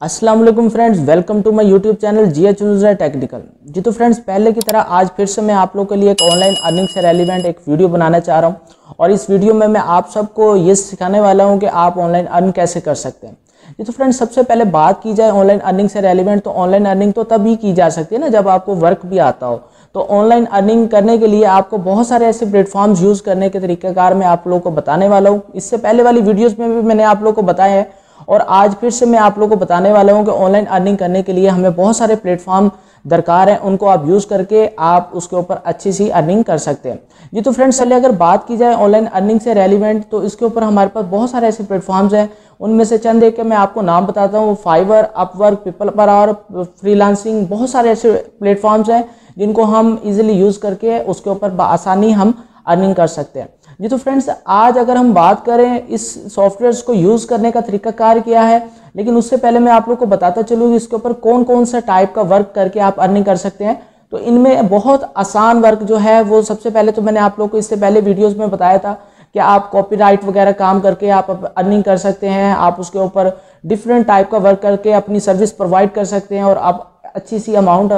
अस्सलाम वालेकुम friends, welcome to my YouTube channel GH technical. जी तो फ्रेंड्स, पहले की तरह आज फिर से मैं आप लोगों के लिए एक ऑनलाइन अर्निंग से रेलिवेंट एक वीडियो बनाना चाह रहा हूं और इस वीडियो में मैं आप सबको ये सिखाने वाला हूं कि आप ऑनलाइन अर्न कैसे कर सकते हैं। जी तो फ्रेंड्स, सबसे पहले बात की जाए ऑनलाइन अर्निंग से रेलिवेंट, तो ऑनलाइन अर्निंग तो तभी की जा सकती है ना जब आपको वर्क भी आता हो। तो ऑनलाइन अर्निंग करने के लिए आपको बहुत सारे ऐसे प्लेटफॉर्म्स यूज़ करने के तरीक़ाकार मैं आप लोगों को बताने वाला हूँ। इससे पहले वाली वीडियोज़ में भी मैंने आप लोगों को बताया है और आज फिर से मैं आप लोगों को बताने वाला हूं कि ऑनलाइन अर्निंग करने के लिए हमें बहुत सारे प्लेटफॉर्म दरकार हैं, उनको आप यूज़ करके आप उसके ऊपर अच्छी सी अर्निंग कर सकते हैं। जी तो फ्रेंड्स, चलिए अगर बात की जाए ऑनलाइन अर्निंग से रेलिवेंट, तो इसके ऊपर हमारे पास बहुत सारे ऐसे प्लेटफॉर्म्स हैं। उनमें से चंद एक के मैं आपको नाम बताता हूँ। Fiverr, Upwork, People Per Hour, freelancing, बहुत सारे ऐसे प्लेटफॉर्म्स हैं जिनको हम इजीली यूज़ करके उसके ऊपर बआसानी हम अर्निंग कर सकते हैं। जी तो फ्रेंड्स, आज अगर हम बात करें इस सॉफ्टवेयर्स को यूज़ करने का तरीकाकार क्या है, लेकिन उससे पहले मैं आप लोग को बताता चलूँ कि इसके ऊपर कौन कौन सा टाइप का वर्क करके आप अर्निंग कर सकते हैं। तो इनमें बहुत आसान वर्क जो है वो सबसे पहले तो मैंने आप लोग को इससे पहले वीडियोज़ में बताया था कि आप कॉपीराइट वगैरह काम करके आप अर्निंग कर सकते हैं। आप उसके ऊपर डिफरेंट टाइप का वर्क करके अपनी सर्विस प्रोवाइड कर सकते हैं और आप अच्छी सी अमाउंट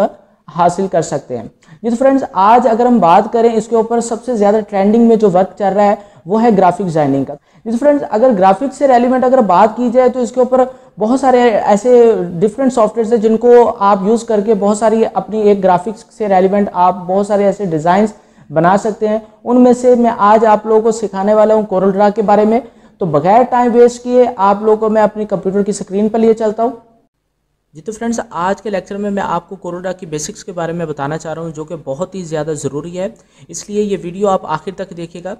हासिल कर सकते हैं। जी तो फ्रेंड्स, आज अगर हम बात करें इसके ऊपर सबसे ज़्यादा ट्रेंडिंग में जो वर्क चल रहा है वो है ग्राफिक डिजाइनिंग का। जी तो फ्रेंड्स, अगर ग्राफिक्स से रेलिवेंट अगर बात की जाए तो इसके ऊपर बहुत सारे ऐसे डिफरेंट सॉफ्टवेयर हैं जिनको आप यूज़ करके बहुत सारी अपनी एक ग्राफिक्स से रेलिवेंट आप बहुत सारे ऐसे डिज़ाइंस बना सकते हैं। उनमें से मैं आज आप लोगों को सिखाने वाला हूँ कोरल ड्रा के बारे में। तो बगैर टाइम वेस्ट किए आप लोगों को मैं अपनी कंप्यूटर की स्क्रीन पर लिए चलता हूँ। जी तो फ्रेंड्स, आज के लेक्चर में मैं आपको कोरल ड्रा की बेसिक्स के बारे में बताना चाह रहा हूँ जो कि बहुत ही ज़्यादा ज़रूरी है, इसलिए ये वीडियो आप आखिर तक देखिएगा।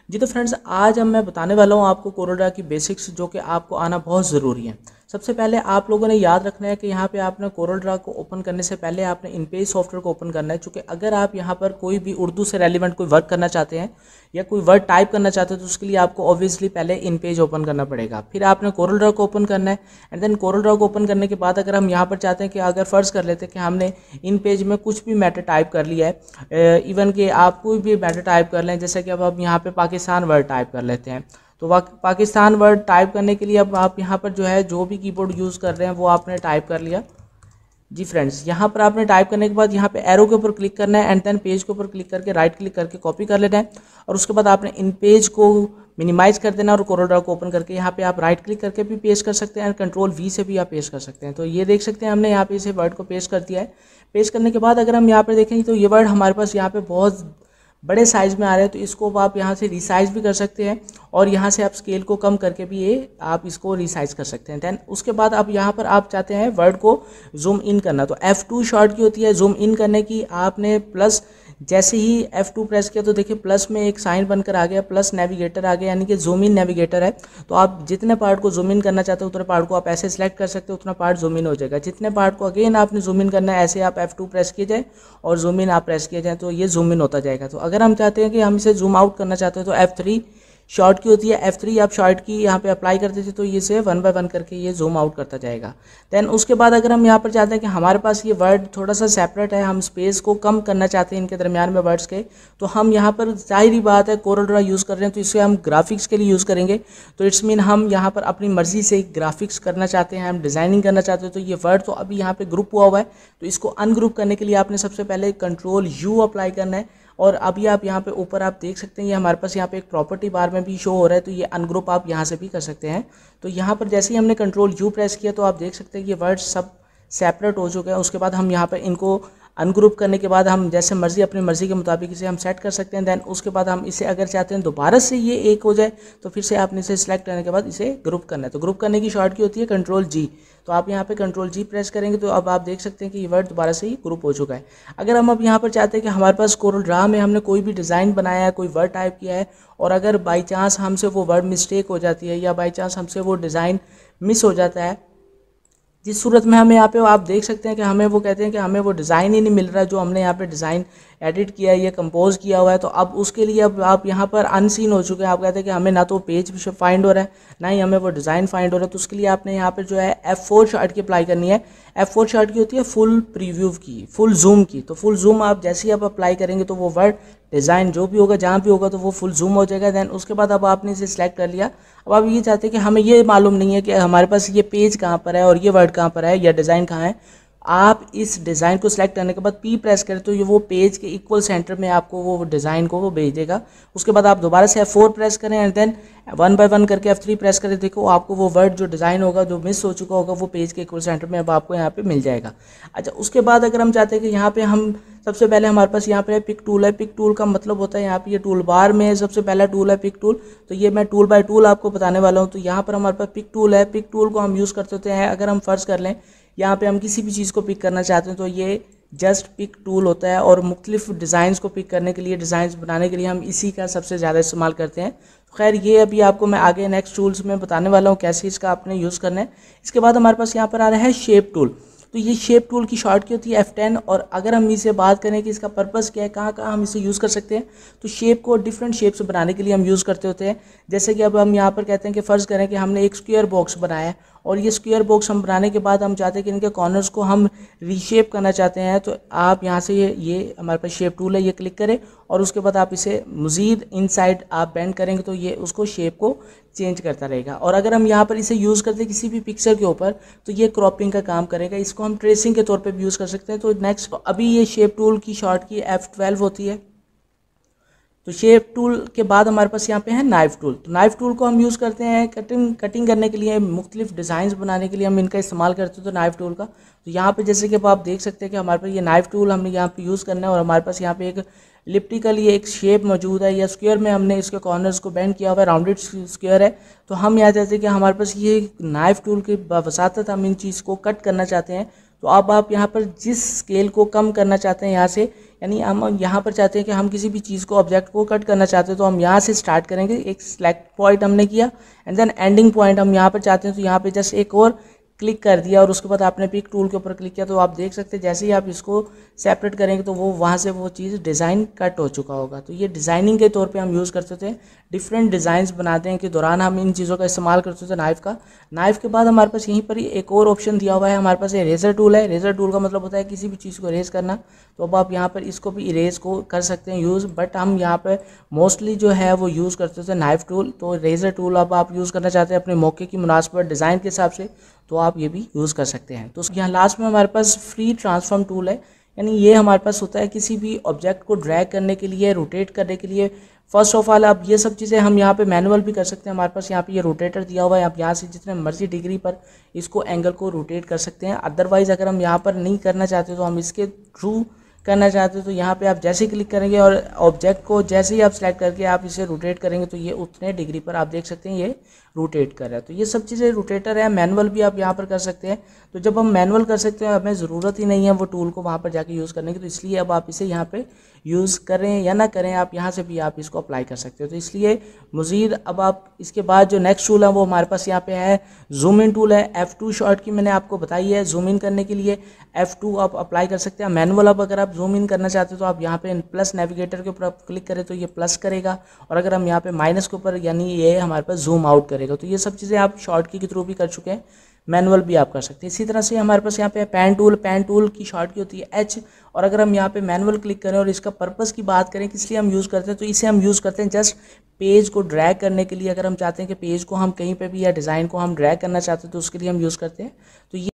जी तो फ्रेंड्स, आज हम मैं बताने वाला हूँ आपको कोरल ड्रा की बेसिक्स जो कि आपको आना बहुत ज़रूरी है। सबसे पहले आप लोगों ने याद रखना है कि यहाँ पे आपने कोरल ड्रा को ओपन करने से पहले आपने इनपेज सॉफ्टवेयर को ओपन करना है, क्योंकि अगर आप यहाँ पर कोई भी उर्दू से रेलिवेंट कोई वर्क करना चाहते हैं या कोई वर्ड टाइप करना चाहते हैं तो उसके लिए आपको ऑब्वियसली पहले इनपेज ओपन करना पड़ेगा। फिर आपने कोरल ड्रा को ओपन करना है एंड देन कोरल ड्रा को ओपन करने के बाद अगर हम यहाँ पर चाहते हैं कि अगर फ़र्ज़ कर लेते हैं कि हमने इन पेज में कुछ भी मैटर टाइप कर लिया है, इवन कि आप कोई भी मैटर टाइप कर लें, जैसे कि अब हम यहाँ पर पाकिस्तान वर्ड टाइप कर लेते हैं, तो पाकिस्तान वर्ड टाइप करने के लिए अब आप यहाँ पर जो है जो भी कीबोर्ड यूज़ कर रहे हैं वो आपने टाइप कर लिया। जी फ्रेंड्स, यहाँ पर आपने टाइप करने के बाद यहाँ पे एरो के ऊपर क्लिक करना है एंड देन पेज के ऊपर क्लिक करके राइट क्लिक करके कॉपी कर लेना है और उसके बाद आपने इन पेज को मिनिमाइज़ कर देना और कोरल ड्रा को ओपन करके यहाँ पे आप राइट क्लिक करके भी पेस्ट कर सकते हैं, कंट्रोल V से भी आप पेस्ट कर सकते हैं। तो ये देख सकते हैं हमने यहाँ पे इसे वर्ड को पेस्ट कर दिया है। पेस्ट करने के बाद अगर हम यहाँ पर देखेंगे तो ये वर्ड हमारे पास यहाँ पे बहुत बड़े साइज़ में आ रहे हैं, तो इसको आप यहाँ से रिसाइज भी कर सकते हैं और यहाँ से आप स्केल को कम करके भी ये आप इसको रिसाइज कर सकते हैं। दैन उसके बाद आप यहाँ पर आप चाहते हैं वर्ड को जूम इन करना, तो F2 शॉर्ट की होती है जूम इन करने की। आपने प्लस जैसे ही F2 प्रेस किया तो देखिए प्लस में एक साइन बनकर आ गया, प्लस नेविगेटर आ गया, यानी कि जूम इन नेविगेटर है। तो आप जितने पार्ट को जूम इन करना चाहते हो उतने पार्ट को आप ऐसे सिलेक्ट कर सकते हो, उतना पार्ट जूम इन हो जाएगा। जितने पार्ट को अगेन आपने जूम इन करना है ऐसे आप F2 प्रेस किए जाए और जूम इन आप प्रेस किए जाए तो ये जूम इन होता जाएगा। तो अगर हम चाहते हैं कि हम इसे जूम आउट करना चाहते हैं तो F3 शॉर्ट की होती है, F3 आप शॉर्ट की यहाँ पे अप्लाई कर देते तो ये से 1 बाय 1 करके ये जूम आउट करता जाएगा। दैन उसके बाद अगर हम यहाँ पर चाहते हैं कि हमारे पास ये वर्ड थोड़ा सा सेपरेट है, हम स्पेस को कम करना चाहते हैं इनके दरमियान में वर्ड्स के, तो हम यहाँ पर जाहिर बात है कोरल ड्रा यूज़ कर रहे हैं तो इसे हम ग्राफिक्स के लिए यूज़ करेंगे। तो इट्स मीन हम यहाँ पर अपनी मर्ज़ी से ग्राफिक्स करना चाहते हैं, हम डिज़ाइनिंग करना चाहते हैं। तो ये वर्ड तो अभी यहाँ पर ग्रुप हुआ है, तो इसको अनग्रुप करने के लिए आपने सबसे पहले कंट्रोल U अप्लाई करना है और अभी आप यहाँ पे ऊपर आप देख सकते हैं ये हमारे पास यहाँ पे एक प्रॉपर्टी बार में भी शो हो रहा है, तो ये अनग्रुप आप यहाँ से भी कर सकते हैं। तो यहाँ पर जैसे ही हमने कंट्रोल U प्रेस किया तो आप देख सकते हैं ये वर्ड सब सेपरेट हो चुके हैं। उसके बाद हम यहाँ पर इनको अनग्रुप करने के बाद हम जैसे मर्ज़ी अपनी मर्ज़ी के मुताबिक इसे हम सेट कर सकते हैं। दैन उसके बाद हम इसे अगर चाहते हैं दोबारा से ये एक हो जाए तो फिर से आपने इसे सिलेक्ट करने के बाद इसे ग्रुप करना है। तो ग्रुप करने की शॉर्ट की होती है कंट्रोल G, तो आप यहाँ पे कंट्रोल G प्रेस करेंगे तो अब आप देख सकते हैं कि ये वर्ड दोबारा से ही ग्रुप हो चुका है। अगर हम अब यहाँ पर चाहते हैं कि हमारे पास कोरल ड्रा में हमने कोई भी डिज़ाइन बनाया है, कोई वर्ड टाइप किया है और अगर बाई चांस हमसे वो वर्ड मिस्टेक हो जाती है या बाई चांस हमसे वो डिज़ाइन मिस हो जाता है, जिस सूरत में हमें यहाँ पे आप देख सकते हैं कि हमें वो कहते हैं कि हमें वो डिज़ाइन ही नहीं मिल रहा जो हमने यहाँ पे डिज़ाइन एडिट किया है, ये कंपोज किया हुआ है। तो अब उसके लिए अब आप यहाँ पर अनसीन हो चुके हैं। आप कहते हैं कि हमें ना तो पेज फाइंड हो रहा है, ना ही हमें वो डिज़ाइन फाइंड हो रहा है। तो उसके लिए आपने यहाँ पर जो है F4 शॉर्ट की अप्लाई करनी है। F4 शॉर्ट की होती है फुल प्रीव्यू की, फुल जूम की। तो फुल जूम आप जैसे ही आप अप्लाई करेंगे तो वो वर्ड डिज़ाइन जो भी होगा, जहाँ भी होगा, तो वो फुल जूम हो जाएगा। देन उसके बाद अब आपने इसे सिलेक्ट कर लिया। अब आप ये चाहते हैं कि हमें ये मालूम नहीं है कि हमारे पास ये पेज कहाँ पर है और ये वर्ड कहाँ पर है या डिज़ाइन कहाँ है। आप इस डिज़ाइन को सिलेक्ट करने के बाद P प्रेस करें तो ये वो पेज के इक्वल सेंटर में आपको वो डिज़ाइन को वो भेज देगा। उसके बाद आप दोबारा से F4 प्रेस करें एंड देन 1 बाय 1 करके F3 प्रेस करें। देखो आपको वो वर्ड जो डिज़ाइन होगा, जो मिस हो चुका होगा, वो पेज के इक्वल सेंटर में अब आपको यहाँ पे मिल जाएगा। अच्छा, उसके बाद अगर हम चाहते हैं कि यहाँ पे हम सबसे पहले हमारे पास यहाँ पे पिक टूल है। पिक टूल का मतलब होता है यहाँ पे ये टूल बार में सबसे पहला टूल है पिक टूल। तो ये मैं टूल बाय टूल आपको बताने वाला हूँ। तो यहाँ पर हमारे पास पिक टूल है। पिक टूल को हम यूज़ करते होते हैं, अगर हम फर्ज कर लें यहाँ पे हम किसी भी चीज़ को पिक करना चाहते हैं तो ये जस्ट पिक टूल होता है। और मुख्तलिफ डिज़ाइंस को पिक करने के लिए, डिज़ाइंस बनाने के लिए हम इसी का सबसे ज़्यादा इस्तेमाल करते हैं। तो खैर ये अभी आपको मैं आगे नेक्स्ट टूल्स में बताने वाला हूँ कैसे इसका आपने यूज़ करना है। इसके बाद हमारे पास यहाँ पर आ रहा है शेप टूल। तो ये शेप टूल की शॉर्ट की होती है F10। और अगर हम इसे बात करें कि इसका पर्पस क्या है, कहाँ कहाँ हम इसे यूज़ कर सकते हैं, तो शेप को डिफरेंट शेप्स बनाने के लिए हम यूज़ करते होते हैं। जैसे कि अब हम यहाँ पर कहते हैं कि फ़र्ज़ करें कि हमने एक स्क्वायर बॉक्स बनाया है और ये स्क्वायर बॉक्स हम बनाने के बाद हम चाहते हैं कि इनके कॉर्नर्स को हम रीशेप करना चाहते हैं। तो आप यहाँ से ये हमारे पास शेप टूल है, ये क्लिक करें और उसके बाद आप इसे मज़ीद इनसाइड आप बेंड करेंगे तो ये उसको शेप को चेंज करता रहेगा। और अगर हम यहाँ पर इसे यूज़ करते हैं किसी भी पिक्चर के ऊपर तो ये क्रॉपिंग का काम करेगा। इसको हम ट्रेसिंग के तौर पे भी यूज़ कर सकते हैं। तो नेक्स्ट, तो अभी ये शेप टूल की शॉर्ट की F12 होती है। तो शेप टूल के बाद हमारे पास यहाँ पे है नाइफ टूल। तो नाइफ टूल को हम यूज़ करते हैं कटिंग करने के लिए, मुख्तलिफ डिज़ाइंस बनाने के लिए हम इनका इस्तेमाल करते हैं। तो नाइफ टूल का तो यहाँ पे जैसे कि अब आप देख सकते हैं कि हमारे पास ये नाइफ टूल हमने यहाँ पे यूज़ करना है। और हमारे पास यहाँ पे एक इलिप्टिकल ये एक शेप मौजूद है, या स्क्वायर में हमने इसके कॉर्नर्स को बेंड किया हुआ है, राउंडेड स्क्वायर है। तो हम यहाँ चाहते हैं कि हमारे पास ये नाइफ टूल की वसातत हम इन चीज़ को कट करना चाहते हैं। तो अब आप यहाँ पर जिस स्केल को कम करना चाहते हैं यहाँ से, यानी हम यहाँ पर चाहते हैं कि हम किसी भी चीज़ को, ऑब्जेक्ट को कट करना चाहते हैं, तो हम यहाँ से स्टार्ट करेंगे। एक सेलेक्ट पॉइंट हमने किया एंड देन एंडिंग पॉइंट हम यहाँ पर चाहते हैं। तो यहाँ पे जस्ट एक और क्लिक कर दिया और उसके बाद आपने पिक टूल के ऊपर क्लिक किया। तो आप देख सकते हैं जैसे ही आप इसको सेपरेट करेंगे तो वो वहाँ से वो चीज़ डिज़ाइन कट हो चुका होगा। तो ये डिज़ाइनिंग के तौर पे हम यूज़ करते थे। डिफरेंट डिज़ाइंस बनाते हैं के दौरान हम इन चीज़ों का इस्तेमाल करते थे नाइफ़ का। नाइफ़ के बाद हमारे पास यहीं पर ही एक और ऑप्शन दिया हुआ है, हमारे पास ये रेज़र टूल है। रेज़र टूल का मतलब होता है किसी भी चीज़ को इरेज करना। तो अब आप यहाँ पर इसको भी इरेज को कर सकते हैं यूज़, बट हम यहाँ पर मोस्टली जो है वो यूज़ करते थे नाइफ़ टूल। तो रेज़र टूल अब आप यूज़ करना चाहते हैं अपने मौके की मुनासिबत डिज़ाइन के हिसाब से, तो आप ये भी यूज़ कर सकते हैं। तो यहाँ लास्ट में हमारे पास फ्री ट्रांसफॉर्म टूल है, यानी ये हमारे पास होता है किसी भी ऑब्जेक्ट को ड्रैग करने के लिए, रोटेट करने के लिए। फर्स्ट ऑफ ऑल अब ये सब चीज़ें हम यहाँ पे मैनुअल भी कर सकते हैं। हमारे पास यहाँ पे ये रोटेटर दिया हुआ है, आप यहाँ से जितने मर्जी डिग्री पर इसको एंगल को रोटेट कर सकते हैं। अदरवाइज़ अगर हम यहाँ पर नहीं करना चाहते तो हम इसके थ्रू करना चाहते हो तो यहाँ पे आप जैसे क्लिक करेंगे और ऑब्जेक्ट को जैसे ही आप सेलेक्ट करके आप इसे रोटेट करेंगे तो ये उतने डिग्री पर आप देख सकते हैं ये रोटेट कर रहा है। तो ये सब चीज़ें रोटेटर है। मैनुअल भी आप यहाँ पर कर सकते हैं। तो जब हम मैनुअल कर सकते हैं, हमें ज़रूरत ही नहीं है वो टूल को वहाँ पर जाके यूज़ करने की, तो इसलिए अब आप इसे यहाँ पे यूज़ करें या ना करें, आप यहाँ से भी आप इसको अप्लाई कर सकते हो। तो इसलिए मज़ीद अब आप इसके बाद जो नेक्स्ट टूल है वो हमारे पास यहाँ पे है जूम इन टूल है। F2 शॉर्ट की मैंने आपको बताई है, जूम इन करने के लिए F2 आप अप्लाई कर सकते हैं। मैनुअल अब अगर आप जूम इन करना चाहते हो तो आप यहाँ पे प्लस नेविगेटर के ऊपर क्लिक करें तो ये प्लस करेगा, और अगर हम यहाँ पे माइनस के ऊपर, यानी ये हमारे पास जूम आउट करेगा। तो ये सब चीज़ें आप शॉर्ट की थ्रू भी कर चुके हैं, मैनुअल भी आप कर सकते हैं। इसी तरह से हमारे पास यहाँ पे पैन टूल की शॉर्ट की होती है H, और अगर हम यहाँ पे मैनुअल क्लिक करें और इसका पर्पस की बात करें किस लिए हम यूज़ करते हैं, तो इसे हम यूज़ करते हैं जस्ट पेज को ड्रैग करने के लिए। अगर हम चाहते हैं कि पेज को हम कहीं पे भी या डिज़ाइन को हम ड्रैग करना चाहते हैं तो उसके लिए हम यूज़ करते हैं। तो ये